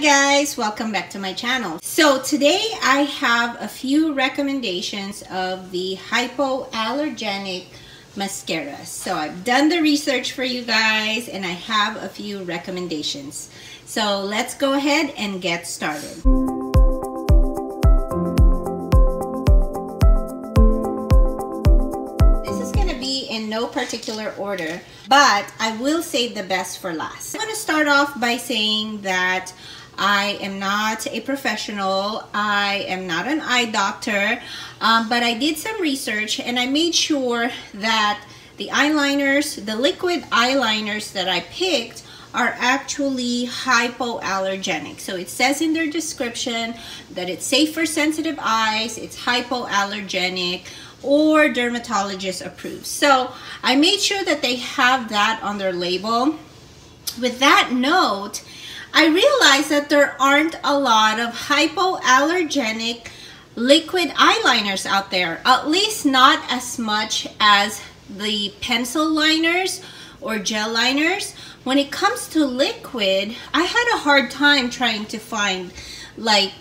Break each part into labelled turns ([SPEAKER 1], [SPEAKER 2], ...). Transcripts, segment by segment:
[SPEAKER 1] guys, welcome back to my channel. So today I have a few recommendations of the hypoallergenic mascaras. So I've done the research for you guys and I have a few recommendations. So let's go ahead and get started. In no particular order, but I will save the best for last. I'm going to start off by saying that I am not a professional. I am not an eye doctor, but I did some research and I made sure that the eyeliners, the liquid eyeliners that I picked are actually hypoallergenic. So it says in their description that it's safe for sensitive eyes, it's hypoallergenic, or dermatologist approved. So I made sure that they have that on their label. With that note, I realized that there aren't a lot of hypoallergenic liquid eyeliners out there, at least not as much as the pencil liners or gel liners. When it comes to liquid, I had a hard time trying to find like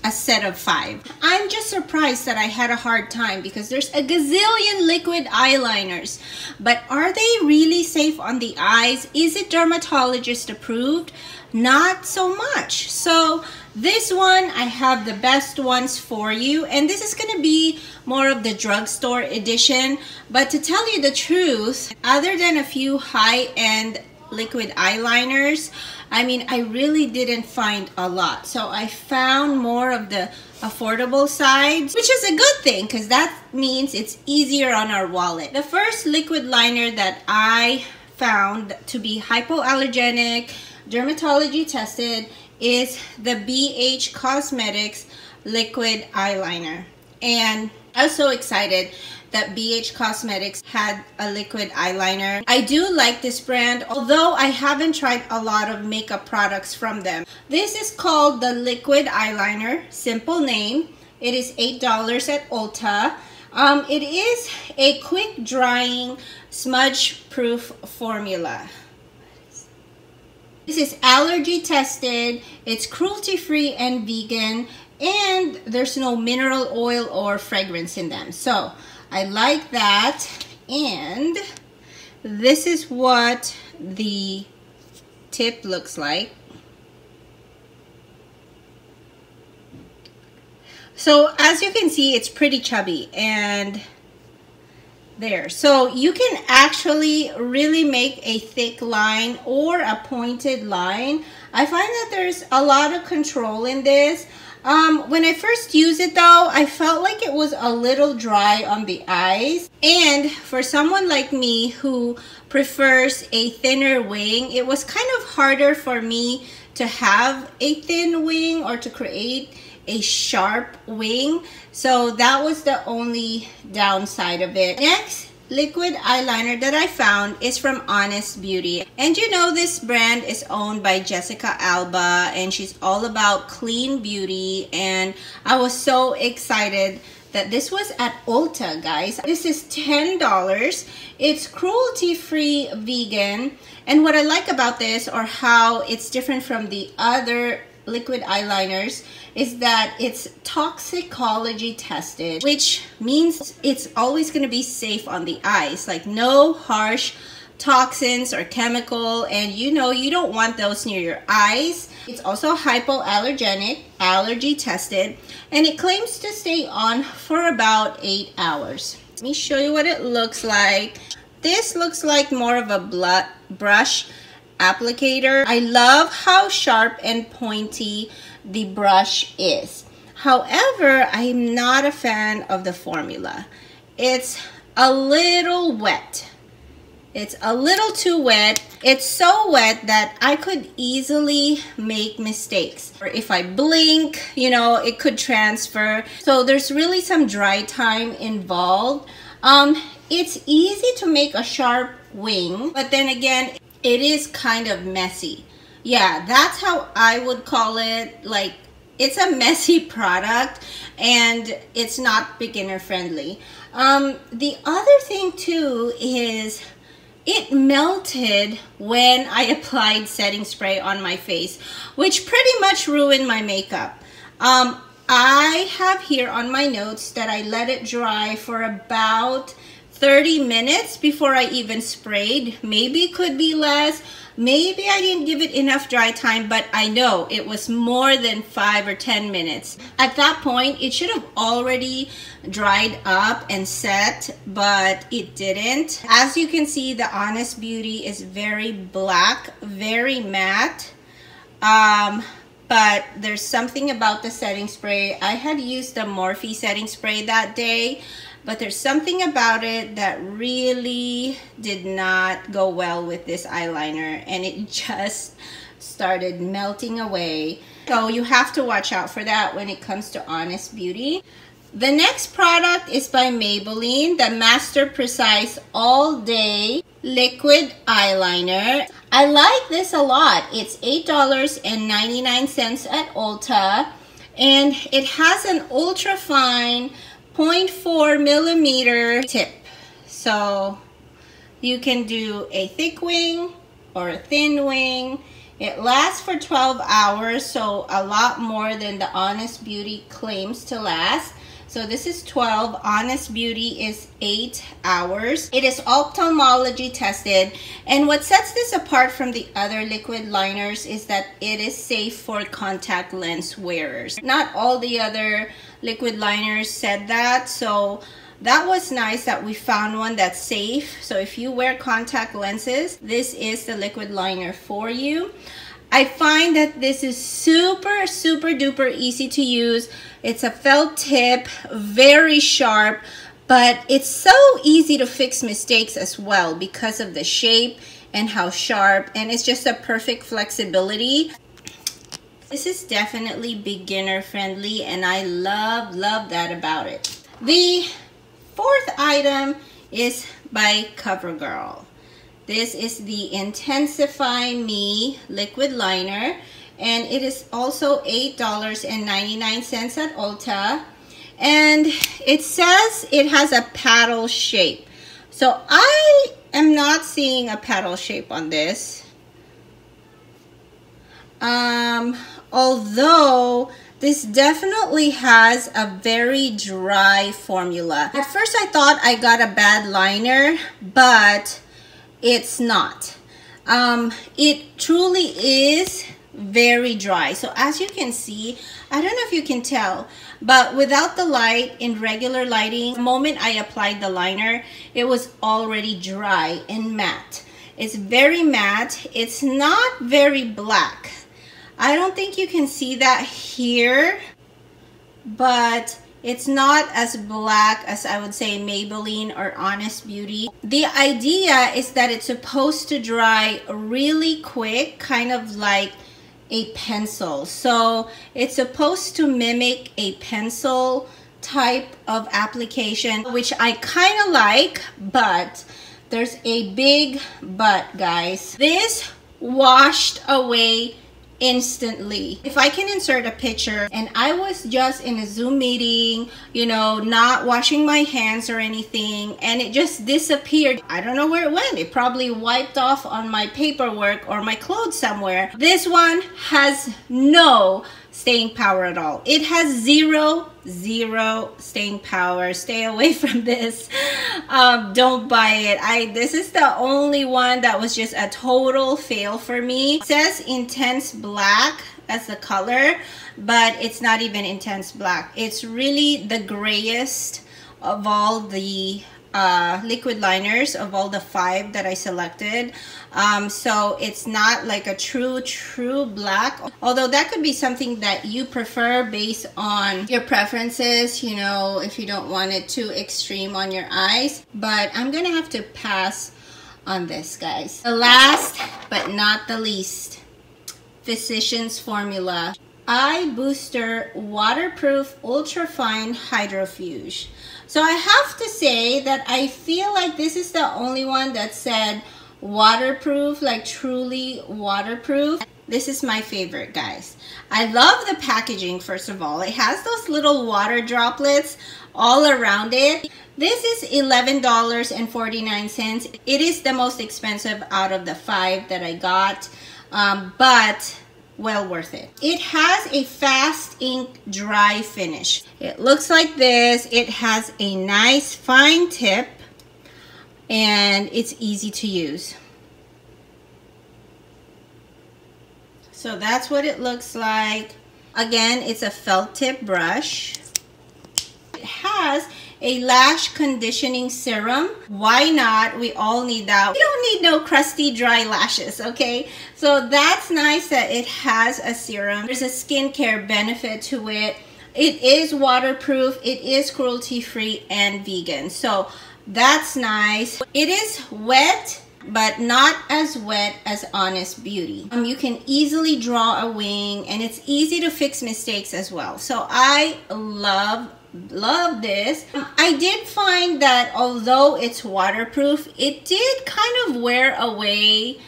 [SPEAKER 1] a set of 5. I'm just surprised that I had a hard time because there's a gazillion liquid eyeliners, but are they really safe on the eyes? Is it dermatologist approved? Not so much. So this one, I have the best ones for you, and this is going to be more of the drugstore edition. But to tell you the truth, other than a few high-end liquid eyeliners, I mean, I really didn't find a lot. So I found more of the affordable sides, which is a good thing because that means it's easier on our wallet. The first liquid liner that I found to be hypoallergenic, dermatology tested, is the BH Cosmetics liquid eyeliner. And I was so excited that BH Cosmetics had a liquid eyeliner. I do like this brand, although I haven't tried a lot of makeup products from them. This is called the liquid eyeliner, simple name. It is $8 at Ulta. It is a quick drying, smudge proof formula. This is allergy tested, it's cruelty free and vegan, and there's no mineral oil or fragrance in them. So I like that, and this is what the tip looks like. So as you can see, it's pretty chubby, and there. So you can actually really make a thick line or a pointed line. I find that there's a lot of control in this. When I first used it though, I felt like it was a little dry on the eyes. And for someone like me who prefers a thinner wing, it was kind of harder for me to have a thin wing or to create a sharp wing. So that was the only downside of it. Next liquid eyeliner that I found is from Honest Beauty, and you know this brand is owned by Jessica Alba, and she's all about clean beauty, and I was so excited that this was at Ulta, guys. This is $10. It's cruelty-free vegan, and what I like about this, or how it's different from the other liquid eyeliners, is that it's toxicology tested, which means it's always going to be safe on the eyes, like no harsh toxins or chemical, and you know you don't want those near your eyes. It's also hypoallergenic, allergy tested, and it claims to stay on for about 8 hours. Let me show you what it looks like. This looks like more of a brush applicator. I love how sharp and pointy the brush is. However, I'm not a fan of the formula. It's a little wet. It's a little too wet. It's so wet that I could easily make mistakes. Or if I blink, you know, it could transfer. So there's really some dry time involved. It's easy to make a sharp wing, but then again, it is kind of messy. Yeah, that's how I would call it. Like, it's a messy product and it's not beginner friendly. The other thing too is it melted when I applied setting spray on my face, which pretty much ruined my makeup. I have here on my notes that I let it dry for about 30 minutes before I even sprayed. Maybe it could be less. Maybe I didn't give it enough dry time, but I know it was more than 5 or 10 minutes. At that point, it should have already dried up and set, but it didn't. As you can see, the Honest Beauty is very black, very matte. But there's something about the setting spray. I had used the Morphe setting spray that day, but there's something about it that really did not go well with this eyeliner, and it just started melting away. So you have to watch out for that when it comes to Honest Beauty. The next product is by Maybelline, the Master Precise All Day Liquid Eyeliner. I like this a lot. It's $8.99 at Ulta, and it has an ultra fine 0.4 millimeter tip. So you can do a thick wing or a thin wing. It lasts for 12 hours, so a lot more than the Honest Beauty claims to last. So this is 12, Honest Beauty is 8 hours. It is ophthalmology tested, and what sets this apart from the other liquid liners is that it is safe for contact lens wearers. Not all the other liquid liners said that, so that was nice that we found one that's safe. So if you wear contact lenses, this is the liquid liner for you. I find that this is super duper easy to use. It's a felt tip, very sharp, but it's so easy to fix mistakes as well because of the shape and how sharp, and it's just a perfect flexibility. This is definitely beginner friendly, and I love that about it. The fourth item is by CoverGirl. This is the Intensify Me liquid liner, and it is also $8.99 at Ulta, and it says it has a paddle shape. So I am not seeing a paddle shape on this, although this definitely has a very dry formula. At first I thought I got a bad liner, but it's not. It truly is very dry. So as you can see, I don't know if you can tell, but without the light, in regular lighting, the moment I applied the liner, it was already dry and matte. It's very matte. It's not very black. I don't think you can see that here, but it's not as black as I would say Maybelline or Honest Beauty. The idea is that it's supposed to dry really quick, kind of like a pencil. So it's supposed to mimic a pencil type of application, which I kind of like, but there's a big but, guys. This washed away instantly. If I can insert a picture, and I was just in a Zoom meeting, you know, not washing my hands or anything, and it just disappeared. I don't know where it went. It probably wiped off on my paperwork or my clothes somewhere. This one has no staying power at all. It has zero staying power. Stay away from this. Don't buy it. This is the only one that was just a total fail for me. It says intense black as the color, but it's not even intense black. It's really the grayest of all the liquid liners, of all the 5 that I selected. So it's not like a true black, although that could be something that you prefer based on your preferences, you know, if you don't want it too extreme on your eyes. But I'm gonna have to pass on this, guys. The last but not the least, Physicians Formula Eye Booster Waterproof Ultra Fine Hydrofuge. So I have to say that I feel like this is the only one that said waterproof, like truly waterproof. This is my favorite, guys. I love the packaging, first of all. It has those little water droplets all around it. This is $11.49. It is the most expensive out of the 5 that I got, but well worth it. It has a fast ink dry finish. It looks like this. It has a nice fine tip and it's easy to use. So that's what it looks like. Again, it's a felt tip brush. It has a lash conditioning serum. Why not? We all need that. We don't need no crusty dry lashes, okay? So that's nice that it has a serum. There's a skincare benefit to it. It is waterproof, it is cruelty-free and vegan. So that's nice. It is wet, but not as wet as Honest Beauty. You can easily draw a wing and it's easy to fix mistakes as well. So I love this. I did find that although it's waterproof, it did kind of wear away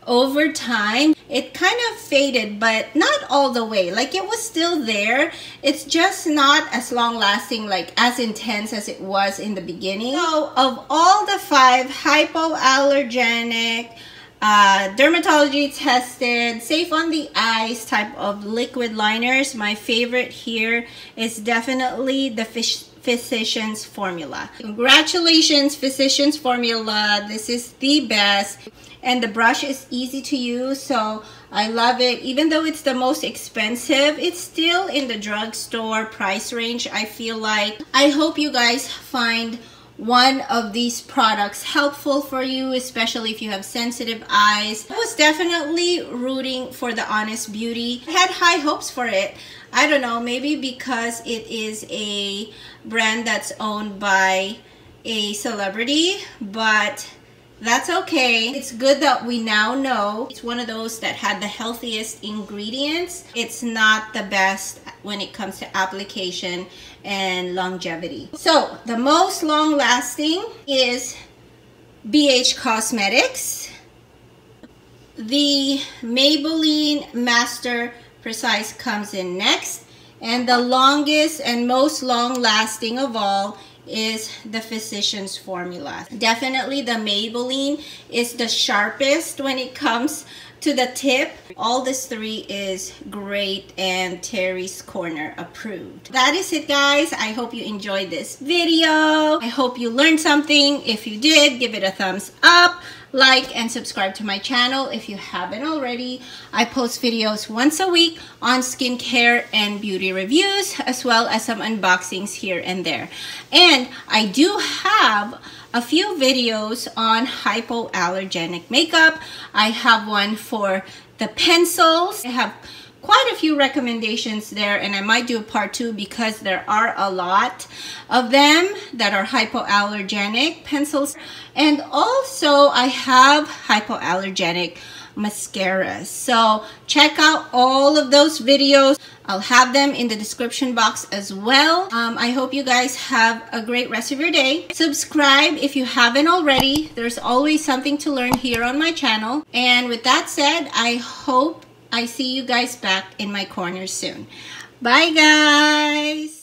[SPEAKER 1] over time. It kind of faded, but not all the way. Like, it was still there. It's just not as long lasting, like as intense as it was in the beginning. So of all the 5 hypoallergenic, dermatology tested, safe on the eyes type of liquid liners, my favorite here is definitely the Physicians Formula. Congratulations, Physicians Formula. This is the best. And the brush is easy to use, so I love it. Even though it's the most expensive, it's still in the drugstore price range, I feel like. I hope you guys find one of these products helpful for you, especially if you have sensitive eyes. I was definitely rooting for the Honest Beauty. I had high hopes for it. I don't know, maybe because it is a brand that's owned by a celebrity, but that's okay. It's good that we now know it's one of those that had the healthiest ingredients. It's not the best when it comes to application and longevity. So the most long lasting is BH Cosmetics. The Maybelline Master Precise comes in next. And the longest and most long lasting of all is the Physicians Formula. Definitely the Maybelline is the sharpest when it comes to the tip. All this 3 is great and Terry's Corner approved. That is it, guys. I hope you enjoyed this video. I hope you learned something. If you did, give it a thumbs up, like, and subscribe to my channel if you haven't already. I post videos once a week on skincare and beauty reviews, as well as some unboxings here and there. And I do have a few videos on hypoallergenic makeup. I have one for the pencils. I have quite a few recommendations there, and I might do a part 2 because there are a lot of them that are hypoallergenic pencils. And also I have hypoallergenic mascaras. So check out all of those videos. I'll have them in the description box as well. I hope you guys have a great rest of your day. Subscribe if you haven't already. There's always something to learn here on my channel. And with that said, I hope I see you guys back in my corner soon. Bye, guys.